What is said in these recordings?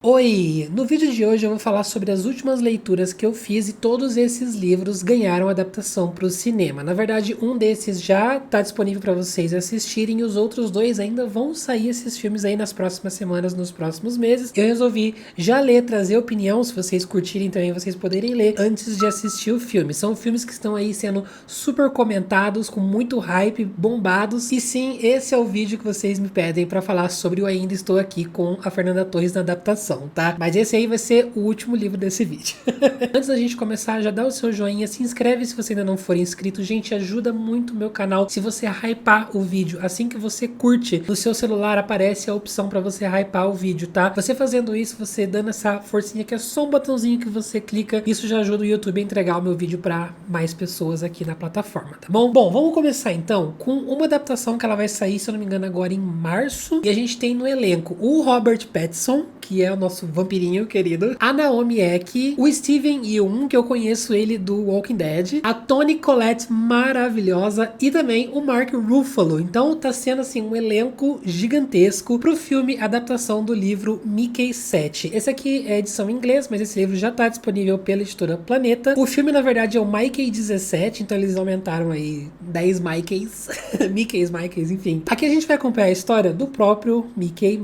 Oi! No vídeo de hoje eu vou falar sobre as últimas leituras que eu fiz e todos esses livros ganharam adaptação para o cinema. Na verdade, um desses já está disponível para vocês assistirem e os outros dois ainda vão sair esses filmes aí nas próximas semanas, nos próximos meses. Eu resolvi já ler, trazer opinião, se vocês curtirem também vocês poderem ler antes de assistir o filme. São filmes que estão aí sendo super comentados, com muito hype, bombados. E sim, esse é o vídeo que vocês me pedem para falar sobre o Ainda Estou Aqui com a Fernanda Torres na adaptação. Tá? Mas esse aí vai ser o último livro desse vídeo. Antes da gente começar, já dá o seu joinha, se inscreve se você ainda não for inscrito. Gente, ajuda muito o meu canal se você hypar o vídeo. Assim que você curte, no seu celular aparece a opção para você hypar o vídeo, tá? Você fazendo isso, você dando essa forcinha que é só um botãozinho que você clica, isso já ajuda o YouTube a entregar o meu vídeo para mais pessoas aqui na plataforma, tá bom? Bom, vamos começar então com uma adaptação que ela vai sair, se eu não me engano, agora em março. E a gente tem no elenco o Robert Pattinson, que é o nosso vampirinho querido, a Naomi Eck, o Steven Yeun, que eu conheço ele do Walking Dead, a Toni Collette maravilhosa e também o Mark Ruffalo. Então tá sendo assim um elenco gigantesco pro filme adaptação do livro Mickey 7. Esse aqui é edição em inglês, mas esse livro já tá disponível pela editora Planeta. O filme na verdade é o Mickey 17, então eles aumentaram aí 10 Mickeys, Mickeys, enfim. Aqui a gente vai acompanhar a história do próprio Mickey,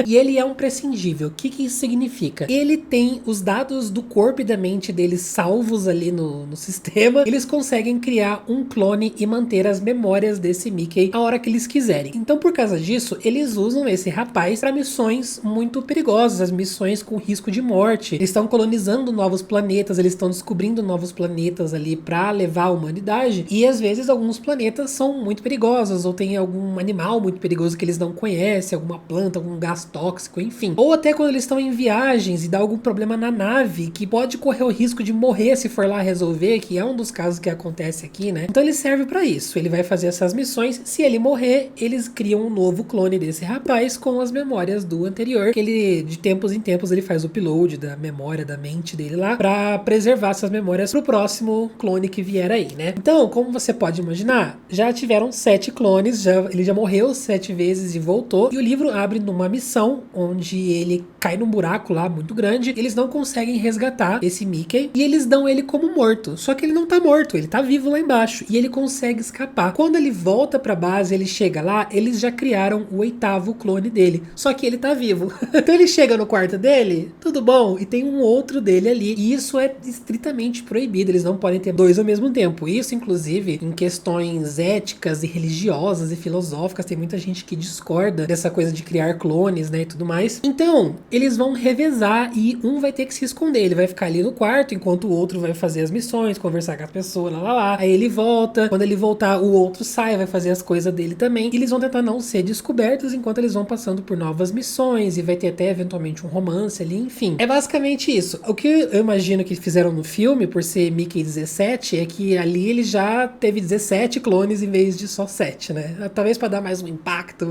e ele é um prescindível. O que isso significa? Ele tem os dados do corpo e da mente dele salvos ali no sistema. Eles conseguem criar um clone e manter as memórias desse Mickey a hora que eles quiserem. Então, por causa disso, eles usam esse rapaz para missões muito perigosas, as missões com risco de morte. Eles estão colonizando novos planetas, eles estão descobrindo novos planetas ali para levar a humanidade. E às vezes alguns planetas são muito perigosos, ou tem algum animal muito perigoso que eles não conhecem, alguma planta, algum gás tóxico, enfim. Ou até quando eles estão em viagens e dá algum problema na nave, que pode correr o risco de morrer se for lá resolver, que é um dos casos que acontece aqui, né? Então ele serve pra isso. Ele vai fazer essas missões. Se ele morrer, eles criam um novo clone desse rapaz com as memórias do anterior, que ele, de tempos em tempos, ele faz o upload da memória, da mente dele lá, pra preservar essas memórias pro próximo clone que vier aí, né? Então, como você pode imaginar, já tiveram 7 clones, ele já morreu 7 vezes e voltou, e o livro abre numa missão onde ele cai num buraco lá muito grande, eles não conseguem resgatar esse Mickey e eles dão ele como morto. Só que ele não tá morto, ele tá vivo lá embaixo e ele consegue escapar. Quando ele volta pra base, ele chega lá, eles já criaram o 8º clone dele, só que ele tá vivo. Então ele chega no quarto dele, tudo bom, e tem um outro dele ali, e isso é estritamente proibido, eles não podem ter dois ao mesmo tempo. Isso, inclusive, em questões éticas e religiosas e filosóficas, tem muita gente que discorda dessa coisa de criar clones, né, e tudo mais. Então, eles vão revezar e um vai ter que se esconder. Ele vai ficar ali no quarto, enquanto o outro vai fazer as missões, conversar com as pessoas, lá. Aí ele volta. Quando ele voltar, o outro sai, vai fazer as coisas dele também. E eles vão tentar não ser descobertos enquanto eles vão passando por novas missões. E vai ter até, eventualmente, um romance ali, enfim. É basicamente isso. O que eu imagino que fizeram no filme, por ser Mickey 17, é que ali ele já teve 17 clones em vez de só 7, né? Talvez pra dar mais um impacto,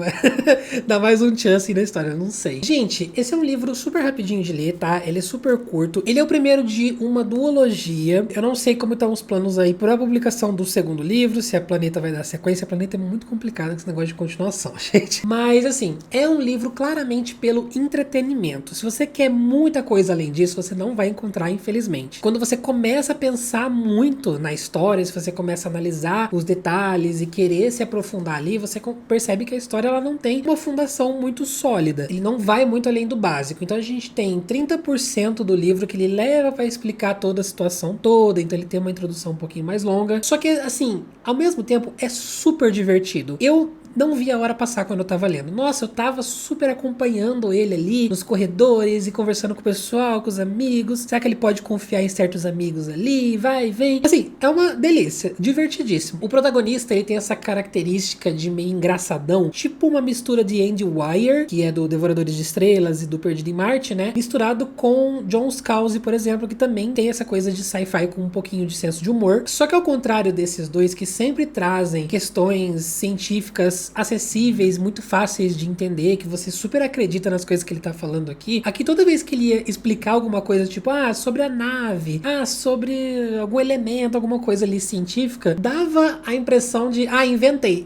dar mais um chance na história, não sei. Gente, esse é um livro super rapidinho de ler, tá? Ele é super curto. Ele é o primeiro de uma duologia. Eu não sei como estão os planos aí para a publicação do segundo livro, se a Planeta vai dar sequência. A Planeta é muito complicada com esse negócio de continuação, gente. Mas, assim, é um livro claramente pelo entretenimento. Se você quer muita coisa além disso, você não vai encontrar, infelizmente. Quando você começa a pensar muito na história, se você começa a analisar os detalhes e querer se aprofundar ali, você percebe que a história ela não tem uma fundação muito sólida. Ele não vai muito além do básico. Então a gente tem 30% do livro que ele leva para explicar toda a situação toda, então ele tem uma introdução um pouquinho mais longa. Só que, assim, ao mesmo tempo é super divertido. Eu não vi a hora passar quando eu tava lendo. Nossa, eu tava super acompanhando ele ali nos corredores e conversando com o pessoal, com os amigos. Será que ele pode confiar em certos amigos ali? Vai, vem. Assim, é uma delícia, divertidíssimo. O protagonista, ele tem essa característica de meio engraçadão, tipo uma mistura de Andy Weir, que é do Devoradores de Estrelas e do Perdido em Marte, né? Misturado com John Scalzi, por exemplo, que também tem essa coisa de sci-fi com um pouquinho de senso de humor. Só que ao contrário desses dois, que sempre trazem questões científicas coisas acessíveis, muito fáceis de entender, que você super acredita nas coisas que ele tá falando aqui. Aqui toda vez que ele ia explicar alguma coisa, tipo, sobre a nave, sobre algum elemento, alguma coisa ali científica, dava a impressão de, inventei.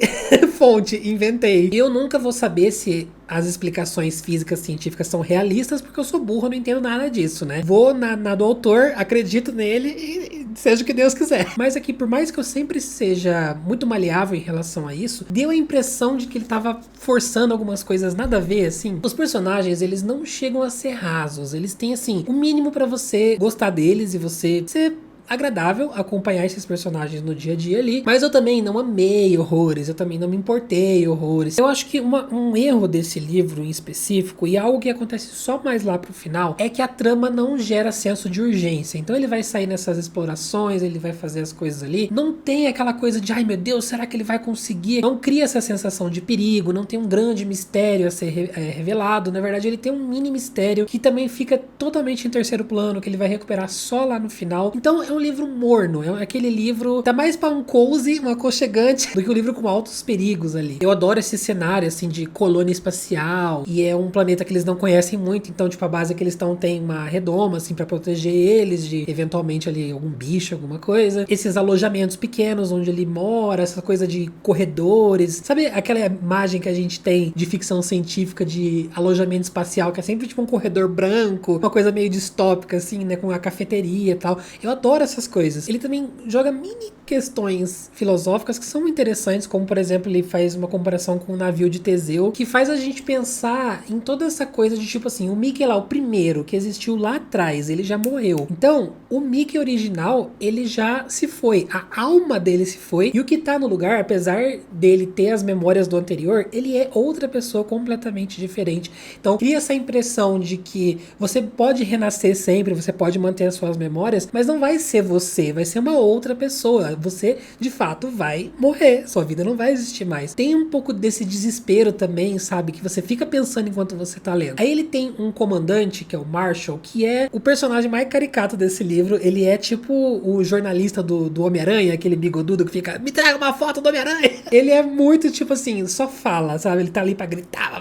Fonte, inventei. Eu nunca vou saber se as explicações físicas científicas são realistas, porque eu sou burro, eu não entendo nada disso, né? Vou na do autor, acredito nele e seja o que Deus quiser. Mas aqui, por mais que eu sempre seja muito maleável em relação a isso, deu a impressão de que ele tava forçando algumas coisas nada a ver, assim. Os personagens, eles não chegam a ser rasos, eles têm, assim, o mínimo pra você gostar deles e você ser agradável acompanhar esses personagens no dia a dia ali, mas eu também não amei horrores, eu também não me importei horrores. Eu acho que um erro desse livro em específico, e algo que acontece só mais lá pro final, é que a trama não gera senso de urgência. Então ele vai sair nessas explorações, ele vai fazer as coisas ali, não tem aquela coisa de, ai meu Deus, será que ele vai conseguir? Não cria essa sensação de perigo, não tem um grande mistério a ser revelado. Na verdade, ele tem um mini mistério que também fica totalmente em terceiro plano, que ele vai recuperar só lá no final. Então é um livro morno, é aquele livro, tá mais pra um cozy, um aconchegante, do que um livro com altos perigos ali. Eu adoro esse cenário, assim, de colônia espacial, e é um planeta que eles não conhecem muito, então, tipo, a base que eles estão tem uma redoma, assim, pra proteger eles de, eventualmente, ali, algum bicho, alguma coisa. Esses alojamentos pequenos, onde ele mora, essa coisa de corredores, sabe aquela imagem que a gente tem de ficção científica de alojamento espacial, que é sempre, tipo, um corredor branco, uma coisa meio distópica, assim, né, com a cafeteria e tal. Eu adoro essas coisas. Ele também joga mini questões filosóficas que são interessantes, como por exemplo, ele faz uma comparação com o navio de Teseu, que faz a gente pensar em toda essa coisa de tipo assim, o Mickey lá, o primeiro que existiu lá atrás, ele já morreu. Então, o Mickey original, ele já se foi, a alma dele se foi, e o que tá no lugar, apesar dele ter as memórias do anterior, ele é outra pessoa completamente diferente. Então, cria essa impressão de que você pode renascer sempre, você pode manter as suas memórias, mas não vai ser você, vai ser uma outra pessoa. Você, de fato, vai morrer. Sua vida não vai existir mais. Tem um pouco desse desespero também, sabe? Que você fica pensando enquanto você tá lendo. Aí ele tem um comandante, que é o Marshall, que é o personagem mais caricato desse livro. Ele é tipo o jornalista do Homem-Aranha, aquele bigodudo que fica, me traga uma foto do Homem-Aranha. Ele é muito, tipo assim, só fala, sabe? Ele tá ali pra gritar,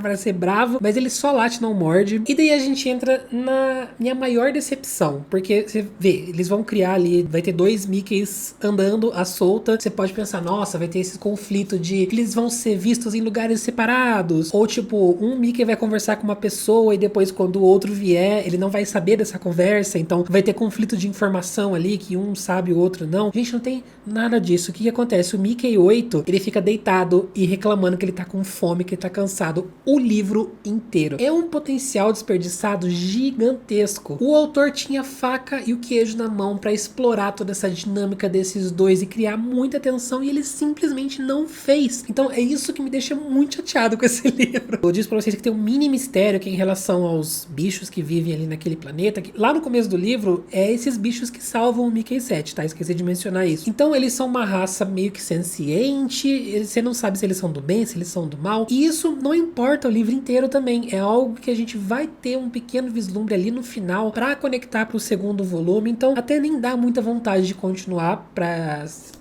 pra ser bravo, mas ele só late, não morde. E daí a gente entra na minha maior decepção, porque você vê, eles vão criar ali, vai ter dois Mickeys andando à solta. Você pode pensar, nossa, vai ter esse conflito de eles vão ser vistos em lugares separados, ou tipo, um Mickey vai conversar com uma pessoa e depois quando o outro vier, ele não vai saber dessa conversa, então vai ter conflito de informação ali, que um sabe, o outro não. Gente, não tem nada disso. O que acontece? O Mickey 8, ele fica deitado e reclamando que ele tá com fome, que ele tá cansado o livro inteiro. É um potencial desperdiçado gigantesco. O autor tinha faca e o queijo na mão pra explorar toda essa dinâmica desses dois e criar muita tensão, e ele simplesmente não fez. Então é isso que me deixa muito chateado com esse livro. Eu disse pra vocês que tem um mini mistério que é em relação aos bichos que vivem ali naquele planeta, que lá no começo do livro é esses bichos que salvam o Mickey 7, tá? Esqueci de mencionar isso. Então eles são uma raça meio que senciente, você não sabe se eles são do bem, se eles são do mal, e isso não importa o livro inteiro também, é algo que a gente vai ter um pequeno vislumbre ali no final pra conectar pro segundo volume, então até nem dá muita vontade de continuar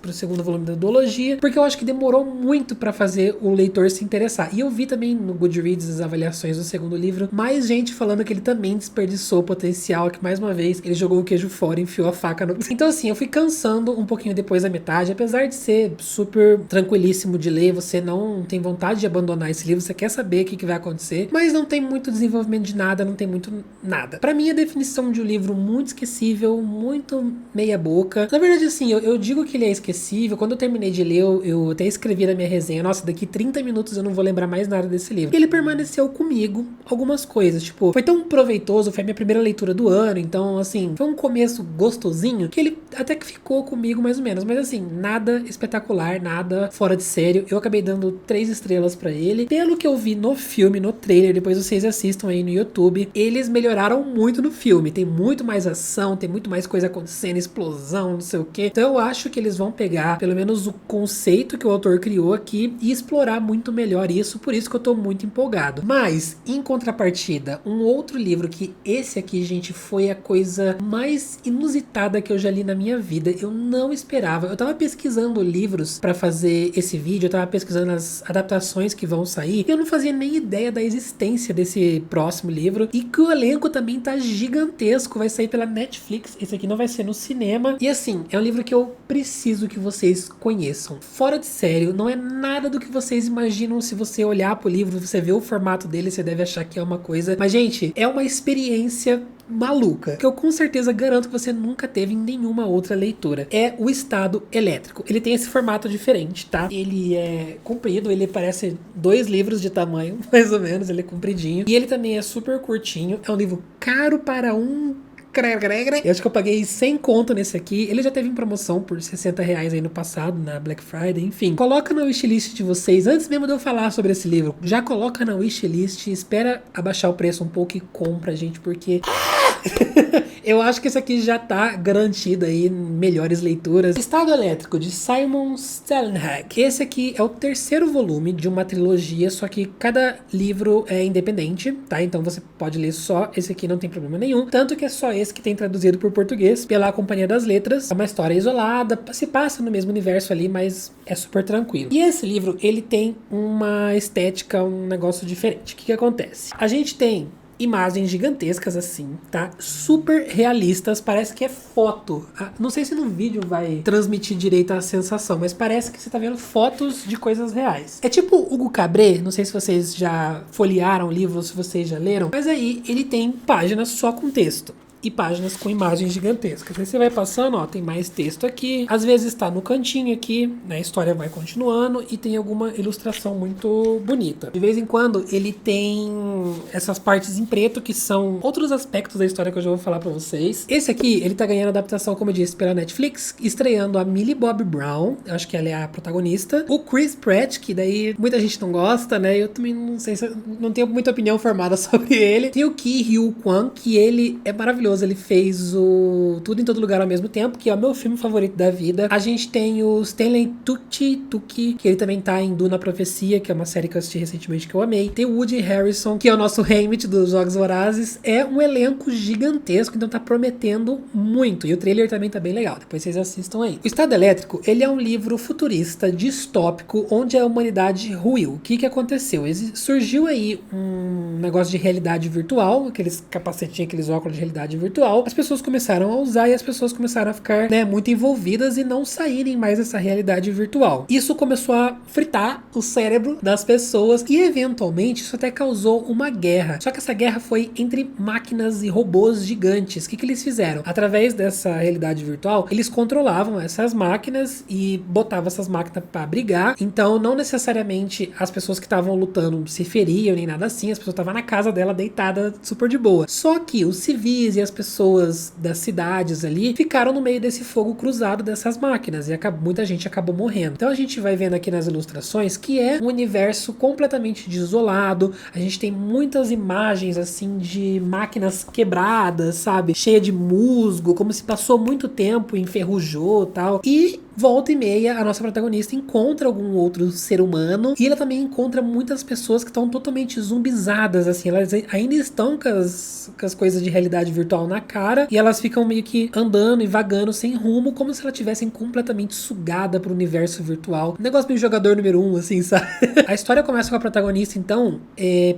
pro segundo volume da duologia, porque eu acho que demorou muito pra fazer o leitor se interessar. E eu vi também no Goodreads as avaliações do segundo livro, mais gente falando que ele também desperdiçou o potencial, que mais uma vez ele jogou o queijo fora e enfiou a faca no... Então assim, eu fui cansando um pouquinho depois da metade, apesar de ser super tranquilíssimo de ler, você não tem vontade de abandonar esse livro, você quer saber o que vai acontecer, mas não tem muito desenvolvimento de nada, não tem muito nada. Pra mim, a definição de um livro muito esquecível, muito meia boca. Na verdade, assim, eu digo que ele é esquecível. Quando eu terminei de ler, eu até escrevi na minha resenha, nossa, daqui 30 minutos eu não vou lembrar mais nada desse livro. E ele permaneceu comigo algumas coisas, tipo, foi tão proveitoso, foi a minha primeira leitura do ano, então, assim, foi um começo gostosinho, que ele até que ficou comigo mais ou menos, mas assim, nada espetacular, nada fora de sério. Eu acabei dando 3 estrelas pra ele. Pelo que eu vi no filme, no trailer, depois vocês assistam aí no YouTube, eles melhoraram muito no filme, tem muito mais ação, tem muito mais mais coisa acontecendo, explosão, não sei o quê. Então eu acho que eles vão pegar pelo menos o conceito que o autor criou aqui e explorar muito melhor isso, por isso que eu tô muito empolgado. Mas, em contrapartida, um outro livro que esse aqui, gente, foi a coisa mais inusitada que eu já li na minha vida. Eu não esperava. Eu tava pesquisando livros pra fazer esse vídeo, eu tava pesquisando as adaptações que vão sair, e eu não fazia nem ideia da existência desse próximo livro, e que o elenco também tá gigantesco, vai sair pela Netflix, esse aqui não vai ser no cinema, e assim, é um livro que eu preciso que vocês conheçam. Fora de sério, não é nada do que vocês imaginam. Se você olhar pro livro, você vê o formato dele, você deve achar que é uma coisa, mas gente, é uma experiência maluca, que eu com certeza garanto que você nunca teve em nenhuma outra leitura. É O Estado Elétrico. Ele tem esse formato diferente, tá? Ele é comprido, ele parece 2 livros de tamanho, mais ou menos, ele é compridinho. E ele também é super curtinho, é um livro caro para um... Eu acho que eu paguei 100 conto nesse aqui. Ele já teve em promoção por R$60 aí no passado, na Black Friday, enfim. Coloca na wishlist de vocês, antes mesmo de eu falar sobre esse livro, já coloca na wishlist, espera abaixar o preço um pouco e compra, gente, porque... eu acho que esse aqui já tá garantido aí melhores leituras. Estado Elétrico, de Simon Stellenhack. Esse aqui é o 3º volume de uma trilogia, só que cada livro é independente, tá? Então você pode ler só esse aqui, não tem problema nenhum. Tanto que é só esse que tem traduzido por português pela Companhia das Letras. É uma história isolada, se passa no mesmo universo ali, mas é super tranquilo. E esse livro, ele tem uma estética, um negócio diferente. O que acontece? A gente tem imagens gigantescas assim, tá? Super realistas, parece que é foto. Não sei se no vídeo vai transmitir direito a sensação, mas parece que você tá vendo fotos de coisas reais. É tipo Hugo Cabret, não sei se vocês já folhearam o livro ou se vocês já leram, mas aí ele tem páginas só com texto e páginas com imagens gigantescas. Aí você vai passando, ó, tem mais texto aqui, às vezes tá no cantinho aqui, né, a história vai continuando e tem alguma ilustração muito bonita. De vez em quando ele tem essas partes em preto que são outros aspectos da história que eu já vou falar pra vocês. Esse aqui, ele tá ganhando adaptação, como eu disse, pela Netflix, estreando a Millie Bobby Brown, eu acho que ela é a protagonista, o Chris Pratt, que daí muita gente não gosta, né, eu também não sei se não tenho muita opinião formada sobre ele. Tem o Ki Ryu Kwan, que ele é maravilhoso. Ele fez o Tudo em Todo Lugar ao Mesmo Tempo, que é o meu filme favorito da vida. A gente tem o Stanley Tucci, que ele também tá em Duna Profecia, que é uma série que eu assisti recentemente que eu amei. Tem o Woody Harrelson, que é o nosso Haymitch dos Jogos Vorazes. É um elenco gigantesco, então tá prometendo muito. E o trailer também tá bem legal, depois vocês assistam aí. O Estado Elétrico, ele é um livro futurista, distópico, onde a humanidade ruiu. O que aconteceu? Surgiu aí um negócio de realidade virtual, aqueles capacetinhos, aqueles óculos de realidade virtual, as pessoas começaram a usar e as pessoas começaram a ficar, né, muito envolvidas e não saírem mais dessa realidade virtual. Isso começou a fritar o cérebro das pessoas e eventualmente isso até causou uma guerra. Só que essa guerra foi entre máquinas e robôs gigantes. O que eles fizeram? Através dessa realidade virtual, eles controlavam essas máquinas e botavam essas máquinas para brigar. Então, não necessariamente as pessoas que estavam lutando se feriam nem nada assim, as pessoas estavam na casa dela deitada super de boa. Só que os civis e as pessoas das cidades ali ficaram no meio desse fogo cruzado dessas máquinas e muita gente acabou morrendo. Então a gente vai vendo aqui nas ilustrações que é um universo completamente desolado. A gente tem muitas imagens assim de máquinas quebradas, sabe? Cheia de musgo, como se passou muito tempo e enferrujou e tal. E volta e meia a nossa protagonista encontra algum outro ser humano e ela também encontra muitas pessoas que estão totalmente zumbizadas, assim, elas ainda estão com as coisas de realidade virtual na cara e elas ficam meio que andando e vagando sem rumo, como se elas tivessem completamente sugada pro universo virtual. Um negócio meio jogador número 1, assim, sabe? A história começa com a protagonista, então,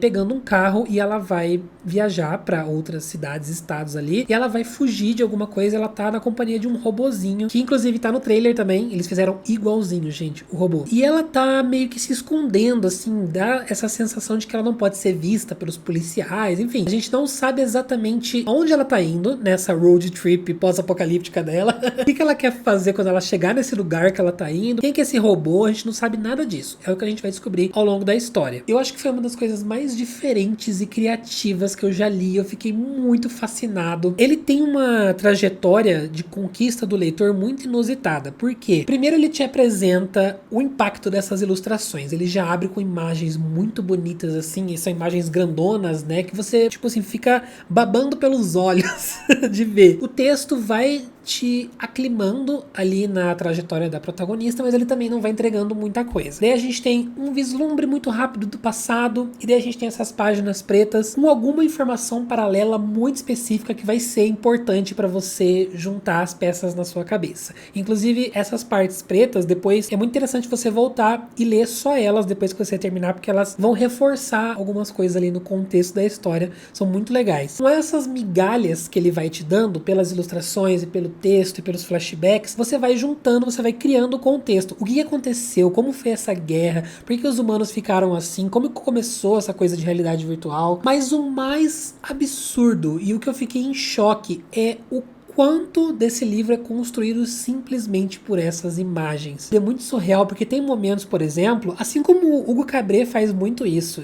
pegando um carro e ela vai viajar pra outras cidades, estados ali, e ela vai fugir de alguma coisa, ela tá na companhia de um robozinho, que inclusive tá no trailer também, eles fizeram igualzinho, gente, o robô. E ela tá meio que se escondendo, assim, dá essa sensação de que ela não pode ser vista pelos policiais, enfim. A gente não sabe exatamente onde ela tá indo nessa road trip pós-apocalíptica dela. O que ela quer fazer quando ela chegar nesse lugar que ela tá indo. Quem que é esse robô? A gente não sabe nada disso. É o que a gente vai descobrir ao longo da história. Eu acho que foi uma das coisas mais diferentes e criativas que eu já li. Eu fiquei muito fascinado. Ele tem uma trajetória de conquista do leitor muito inusitada. Por por quê? Primeiro ele te apresenta o impacto dessas ilustrações. Ele já abre com imagens muito bonitas, assim, e são imagens grandonas, né, que você, tipo assim, fica babando pelos olhos de ver. O texto vai te aclimando ali na trajetória da protagonista, mas ele também não vai entregando muita coisa. Daí a gente tem um vislumbre muito rápido do passado, e daí a gente tem essas páginas pretas com alguma informação paralela muito específica que vai ser importante para você juntar as peças na sua cabeça. Inclusive, essas partes pretas, depois é muito interessante você voltar e ler só elas depois que você terminar, porque elas vão reforçar algumas coisas ali no contexto da história, são muito legais. Com essas migalhas que ele vai te dando pelas ilustrações e pelo texto e pelos flashbacks, você vai juntando, você vai criando o contexto. O que aconteceu? Como foi essa guerra? Por que os humanos ficaram assim? Como começou essa coisa de realidade virtual? Mas o mais absurdo e o que eu fiquei em choque é o quanto desse livro é construído simplesmente por essas imagens. É muito surreal, porque tem momentos, por exemplo, assim como o Hugo Cabret faz muito isso,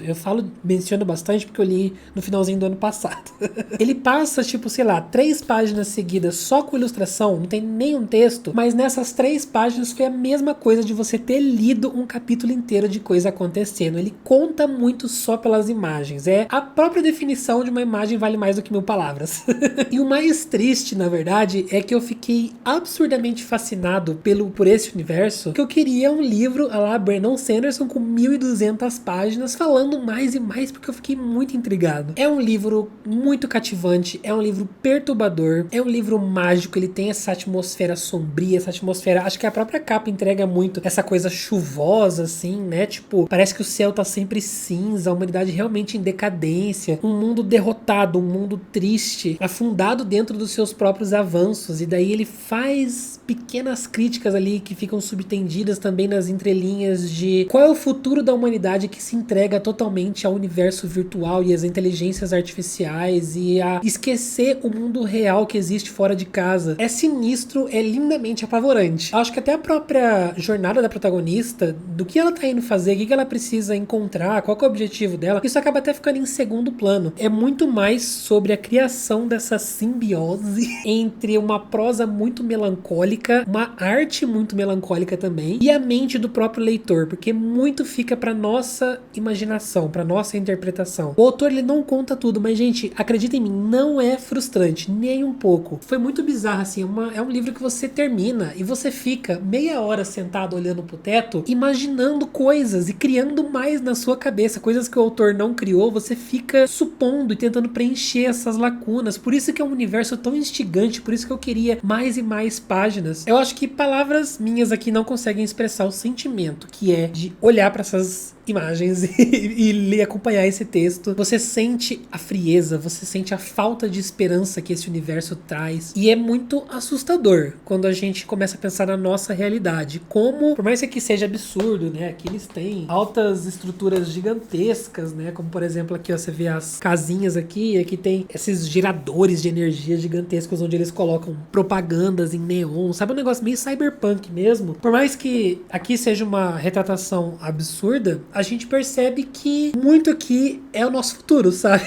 menciono bastante porque eu li no finalzinho do ano passado. Ele passa, tipo, sei lá, 3 páginas seguidas só com ilustração, não tem nenhum texto, mas nessas 3 páginas foi a mesma coisa de você ter lido um capítulo inteiro de coisa acontecendo. Ele conta muito só pelas imagens. É a própria definição de uma imagem vale mais do que 1000 palavras. E o mais triste, na verdade, é que eu fiquei absurdamente fascinado por esse universo, que eu queria um livro a lá Brandon Sanderson com 1200 páginas falando mais e mais, porque eu fiquei muito intrigado. É um livro muito cativante, é um livro perturbador, é um livro mágico, ele tem essa atmosfera sombria, essa atmosfera, acho que a própria capa entrega muito essa coisa chuvosa, assim, né, tipo, parece que o céu tá sempre cinza, a humanidade realmente em decadência, um mundo derrotado, um mundo triste, afundado dentro dos seus próprios avanços, e daí ele faz pequenas críticas ali que ficam subtendidas também nas entrelinhas de qual é o futuro da humanidade que se entrega totalmente ao universo virtual e às inteligências artificiais e a esquecer o mundo real que existe fora de casa. É sinistro, é lindamente apavorante. Acho que até a própria jornada da protagonista, do que ela tá indo fazer, o que ela precisa encontrar, qual que é o objetivo dela, isso acaba até ficando em segundo plano. É muito mais sobre a criação dessa simbiose entre uma prosa muito melancólica, uma arte muito melancólica também, e a mente do próprio leitor, porque muito fica pra nossa imaginação, pra nossa interpretação. O autor, ele não conta tudo, mas, gente, acredita em mim, não é frustrante, nem um pouco. Foi muito bizarro, assim, é um livro que você termina e você fica meia hora sentado olhando pro teto, imaginando coisas e criando mais na sua cabeça, coisas que o autor não criou, você fica supondo e tentando preencher essas lacunas. Por isso que é um universo tão instigante, por isso que eu queria mais e mais páginas. Eu acho que palavras minhas aqui não conseguem expressar o sentimento que é de olhar para essas imagens e acompanhar esse texto. Você sente a frieza, você sente a falta de esperança que esse universo traz, e é muito assustador quando a gente começa a pensar na nossa realidade, como, por mais que aqui seja absurdo, né, aqui eles têm altas estruturas gigantescas, né, como por exemplo aqui, ó, você vê as casinhas aqui, e aqui tem esses geradores de energia gigantescos onde eles colocam propagandas em neon, sabe, um negócio meio cyberpunk mesmo. Por mais que aqui seja uma retratação absurda, a gente percebe que muito aqui é o nosso futuro, sabe?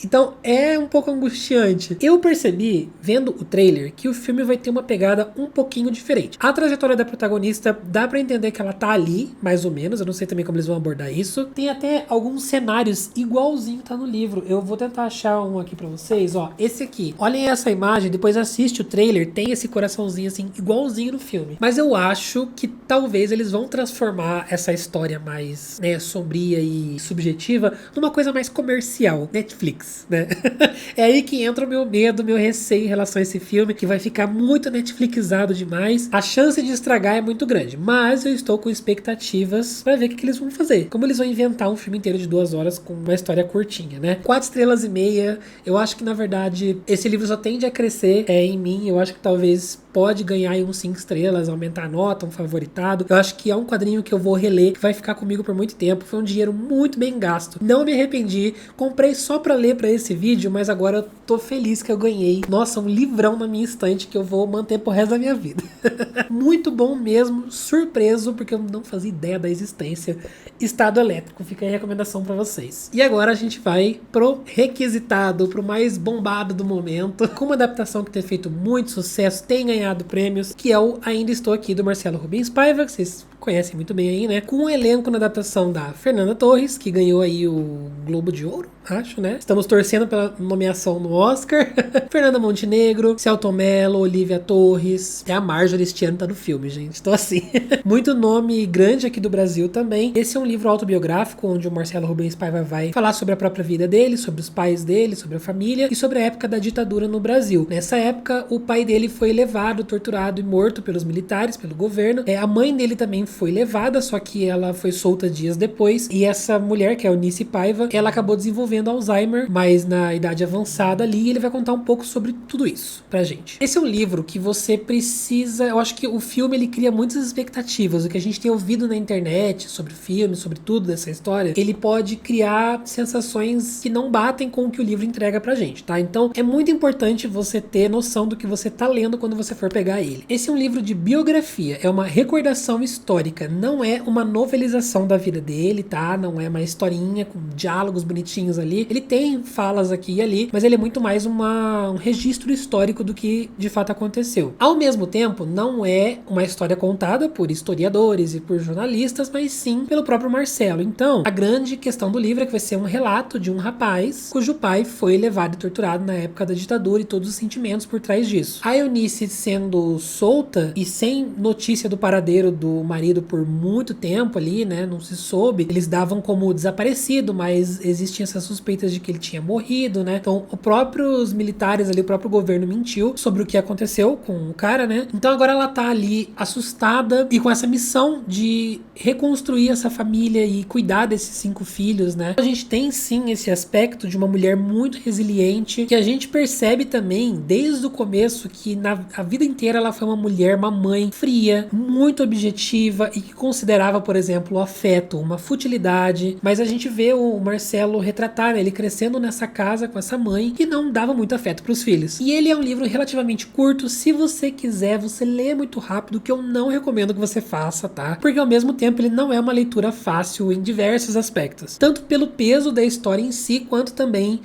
Então é um pouco angustiante. Eu percebi, vendo o trailer, que o filme vai ter uma pegada um pouquinho diferente. A trajetória da protagonista, dá pra entender que ela tá ali, mais ou menos. Eu não sei também como eles vão abordar isso. Tem até alguns cenários igualzinho tá no livro. Eu vou tentar achar um aqui pra vocês, ó. Esse aqui. Olhem essa imagem, depois assiste o trailer, tem esse coraçãozinho assim, igualzinho no filme. Mas eu acho que talvez eles vão transformar essa história mais, né, sombria e subjetiva numa coisa mais comercial. Netflix, né? É aí que entra o meu medo, o meu receio em relação a esse filme, que vai ficar muito Netflixado demais. A chance de estragar é muito grande, mas eu estou com expectativas pra ver o que eles vão fazer. Como eles vão inventar um filme inteiro de 2 horas com uma história curtinha, né? 4,5 estrelas. Eu acho que, na verdade, esse livro só tende a crescer em mim. Eu acho que talvez pode ganhar aí uns 5 estrelas, aumentar a nota, um favoritado. Eu acho que é um quadrinho que eu vou reler, que vai ficar comigo por muito tempo. Foi um dinheiro muito bem gasto. Não me arrependi. Comprei só pra ler pra esse vídeo, mas agora eu tô feliz que eu ganhei. Nossa, um livrão na minha estante que eu vou manter pro resto da minha vida. Muito bom mesmo. Surpreso, porque eu não fazia ideia da existência. Estado Elétrico. Fica aí a recomendação pra vocês. E agora a gente vai pro requisitado, pro mais bombado do momento. Com uma adaptação que tem feito muito sucesso, tem ganhado ganhado prêmios, que é o Ainda Estou Aqui, do Marcelo Rubens Paiva, que vocês conhecem muito bem aí, né? Com um elenco na adaptação da Fernanda Torres, que ganhou aí o Globo de Ouro, acho, né? Estamos torcendo pela nomeação no Oscar. Fernanda Montenegro, Selton Mello, Olivia Torres. Até a Marjorie este ano tá no filme, gente. Então, assim, muito nome grande aqui do Brasil também. Esse é um livro autobiográfico, onde o Marcelo Rubens Paiva vai falar sobre a própria vida dele, sobre os pais dele, sobre a família e sobre a época da ditadura no Brasil. Nessa época, o pai dele foi levado, torturado e morto pelos militares, pelo governo. A mãe dele também foi levada, só que ela foi solta dias depois. E essa mulher, que é a Eunice Paiva, ela acabou desenvolvendo Alzheimer, mas na idade avançada ali, e ele vai contar um pouco sobre tudo isso pra gente. Esse é um livro que você precisa... Eu acho que o filme, ele cria muitas expectativas. O que a gente tem ouvido na internet sobre o filme, sobre tudo dessa história, ele pode criar sensações que não batem com o que o livro entrega pra gente, tá? Então, é muito importante você ter noção do que você tá lendo quando você for pegar ele. Esse é um livro de biografia, é uma recordação histórica, não é uma novelização da vida dele, tá? Não é uma historinha com diálogos bonitinhos ali. Ele tem falas aqui e ali, mas ele é muito mais um registro histórico do que de fato aconteceu. Ao mesmo tempo, não é uma história contada por historiadores e por jornalistas, mas sim pelo próprio Marcelo. Então, a grande questão do livro é que vai ser um relato de um rapaz cujo pai foi levado e torturado na época da ditadura e todos os sentimentos por trás disso. A Eunice sendo solta e sem notícia do paradeiro do marido por muito tempo ali, né, não se soube, eles davam como desaparecido, mas existiam essas suspeitas de que ele tinha morrido, né, então os próprios militares ali, o próprio governo mentiu sobre o que aconteceu com o cara, né, então agora ela tá ali assustada e com essa missão de reconstruir essa família e cuidar desses 5 filhos, né. A gente tem sim esse aspecto de uma mulher muito resiliente, que a gente percebe também desde o começo que a vida inteira ela foi uma mulher, uma mãe fria, muito objetiva e que considerava, por exemplo, o afeto uma futilidade, mas a gente vê o Marcelo retratar, né, ele crescendo nessa casa com essa mãe que não dava muito afeto para os filhos. E ele é um livro relativamente curto, se você quiser, você lê muito rápido, que eu não recomendo que você faça, tá? Porque ao mesmo tempo ele não é uma leitura fácil em diversos aspectos, tanto pelo peso da história em si, quanto também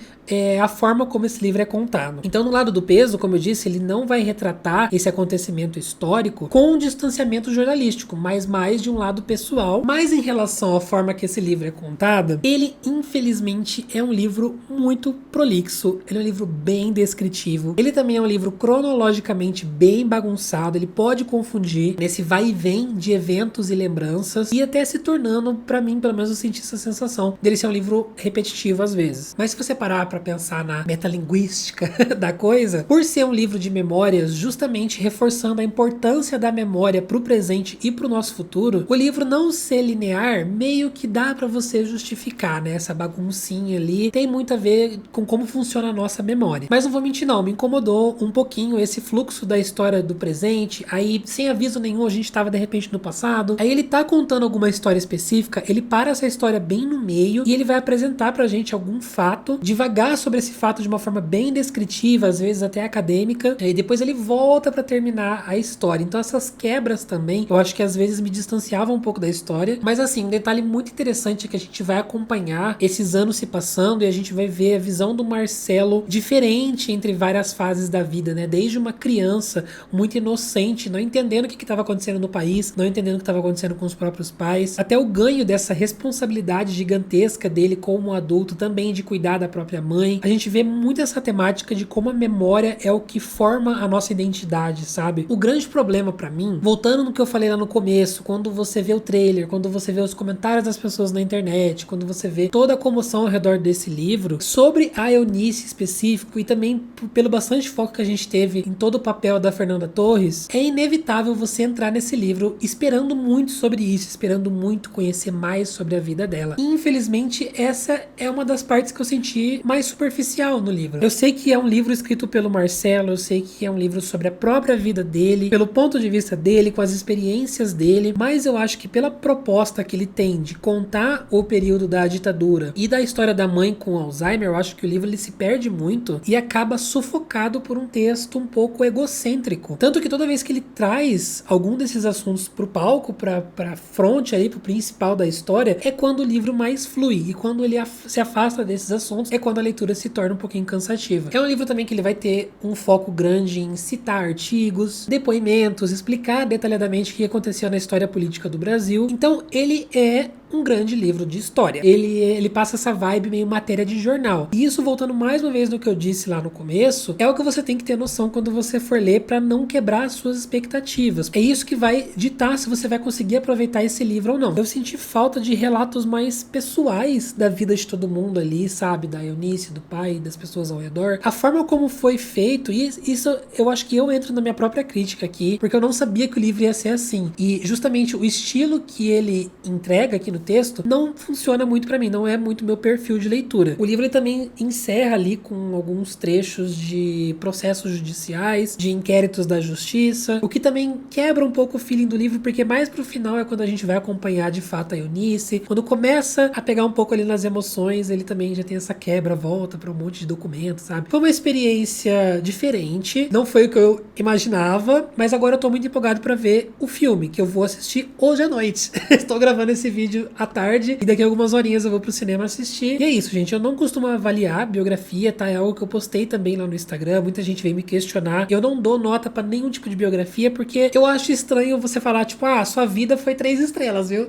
a forma como esse livro é contado. Então, no lado do peso, como eu disse, ele não vai retratar esse acontecimento histórico com um distanciamento jornalístico, mas mais de um lado pessoal. Mas em relação à forma que esse livro é contado, ele, infelizmente, é um livro muito prolixo, ele é um livro bem descritivo, ele também é um livro cronologicamente bem bagunçado, ele pode confundir nesse vai e vem de eventos e lembranças, e até se tornando, pra mim, pelo menos eu senti essa sensação dele ser um livro repetitivo às vezes. Mas se você parar para pensar na metalinguística da coisa, por ser um livro de memórias, justamente reforçando a importância da memória para o presente e para o nosso futuro, o livro não ser linear meio que dá para você justificar, né? Essa baguncinha ali tem muito a ver com como funciona a nossa memória. Mas não vou mentir não, me incomodou um pouquinho esse fluxo da história do presente, aí sem aviso nenhum a gente estava de repente no passado, aí ele tá contando alguma história específica, ele para essa história bem no meio e ele vai apresentar pra gente algum fato, devagar sobre esse fato de uma forma bem descritiva, às vezes até acadêmica, e depois ele volta para terminar a história. Então essas quebras também, eu acho que às vezes me distanciavam um pouco da história, mas assim, um detalhe muito interessante é que a gente vai acompanhar esses anos se passando e a gente vai ver a visão do Marcelo diferente entre várias fases da vida, né? Desde uma criança muito inocente, não entendendo o que estava acontecendo no país, não entendendo o que estava acontecendo com os próprios pais, até o ganho dessa responsabilidade gigantesca dele como adulto também de cuidar da própria mãe. A gente vê muito essa temática de como a memória é o que forma a nossa identidade, sabe? O grande problema pra mim, voltando no que eu falei lá no começo, quando você vê o trailer, quando você vê os comentários das pessoas na internet, quando você vê toda a comoção ao redor desse livro, sobre a Eunice específico e também pelo bastante foco que a gente teve em todo o papel da Fernanda Torres, é inevitável você entrar nesse livro esperando muito sobre isso, esperando muito conhecer mais sobre a vida dela. E, infelizmente, essa é uma das partes que eu senti mais superficial no livro. Eu sei que é um livro escrito pelo Marcelo, eu sei que é um livro sobre a própria vida dele, pelo ponto de vista dele, com as experiências dele, mas eu acho que pela proposta que ele tem de contar o período da ditadura e da história da mãe com Alzheimer, eu acho que o livro ele se perde muito e acaba sufocado por um texto um pouco egocêntrico. Tanto que toda vez que ele traz algum desses assuntos pro palco, pra fronte ali, pro principal da história, é quando o livro mais flui. E quando ele se afasta desses assuntos, é quando a leitura se torna um pouquinho cansativa. É um livro também que ele vai ter um foco grande em citar artigos, depoimentos, explicar detalhadamente o que aconteceu na história política do Brasil. Então, ele é um grande livro de história. Ele passa essa vibe meio matéria de jornal. E isso, voltando mais uma vez no que eu disse lá no começo, é o que você tem que ter noção quando você for ler para não quebrar as suas expectativas. É isso que vai ditar se você vai conseguir aproveitar esse livro ou não. Eu senti falta de relatos mais pessoais da vida de todo mundo ali, sabe? Da Eunice, do pai, das pessoas ao redor. A forma como foi feito, e isso eu acho que eu entro na minha própria crítica aqui, porque eu não sabia que o livro ia ser assim. E justamente o estilo que ele entrega aqui no texto não funciona muito pra mim, não é muito meu perfil de leitura. O livro ele também encerra ali com alguns trechos de processos judiciais, de inquéritos da justiça, o que também quebra um pouco o feeling do livro, porque mais pro final é quando a gente vai acompanhar de fato a Eunice. Quando começa a pegar um pouco ali nas emoções, ele também já tem essa quebra, volta pra um monte de documentos, sabe? Foi uma experiência diferente, não foi o que eu imaginava, mas agora eu tô muito empolgado pra ver o filme, que eu vou assistir hoje à noite. Estou gravando esse vídeo à tarde e daqui a algumas horinhas eu vou pro cinema assistir. E é isso, gente. Eu não costumo avaliar biografia, tá? É algo que eu postei também lá no Instagram. Muita gente veio me questionar. Eu não dou nota pra nenhum tipo de biografia porque eu acho estranho você falar, tipo, ah, sua vida foi 3 estrelas, viu?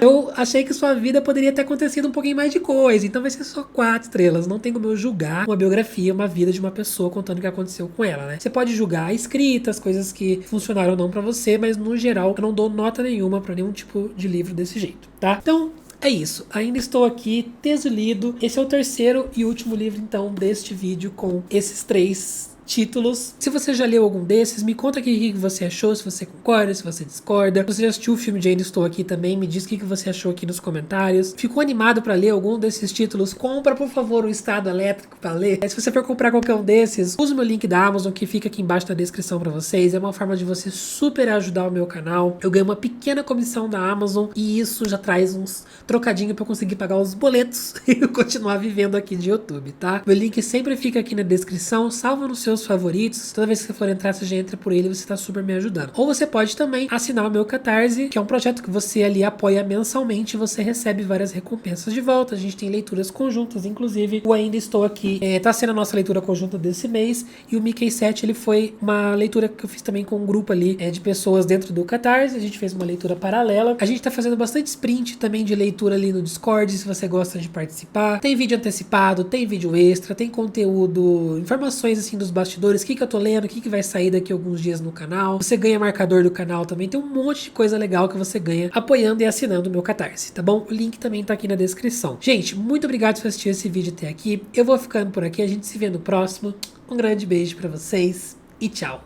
Eu achei que sua vida poderia ter acontecido um pouquinho mais de coisa, então vai ser só 4 estrelas. Não tem como eu julgar uma biografia, uma vida de uma pessoa contando o que aconteceu com ela, né? Você pode julgar a escrita, as coisas que funcionaram ou não pra você, mas no geral eu não dou nota nenhuma pra nenhum tipo de livro desse jeito, tá? Então, é isso. Ainda estou aqui, texto lido. Esse é o terceiro e último livro, então, deste vídeo com esses 3 títulos. Se você já leu algum desses, me conta aqui o que você achou, se você concorda, se você discorda. Se você já assistiu o filme de Ainda Estou Aqui também, me diz o que você achou aqui nos comentários. Ficou animado para ler algum desses títulos? Compra, por favor, o Estado Elétrico para ler. Se você for comprar qualquer um desses, use o meu link da Amazon que fica aqui embaixo na descrição para vocês. É uma forma de você super ajudar o meu canal. Eu ganho uma pequena comissão da Amazon e isso já traz uns trocadinhos para eu conseguir pagar os boletos e eu continuar vivendo aqui de YouTube, tá? Meu link sempre fica aqui na descrição. Salva no seus favoritos. Toda vez que você for entrar, você já entra por ele, você tá super me ajudando. Ou você pode também assinar o meu Catarse, que é um projeto que você ali apoia mensalmente e você recebe várias recompensas de volta. A gente tem leituras conjuntas, inclusive o Ainda Estou Aqui tá sendo a nossa leitura conjunta desse mês, e o Mickey 7 ele foi uma leitura que eu fiz também com um grupo ali de pessoas dentro do Catarse. A gente fez uma leitura paralela. A gente tá fazendo bastante sprint também de leitura ali no Discord, se você gosta de participar. Tem vídeo antecipado, tem vídeo extra, tem conteúdo, informações assim dos bastidores, o que eu tô lendo, o que vai sair daqui a alguns dias no canal. Você ganha marcador do canal também, tem um monte de coisa legal que você ganha apoiando e assinando o meu Catarse, tá bom? O link também tá aqui na descrição. Gente, muito obrigado por assistir esse vídeo até aqui. Eu vou ficando por aqui, a gente se vê no próximo. Um grande beijo pra vocês e tchau!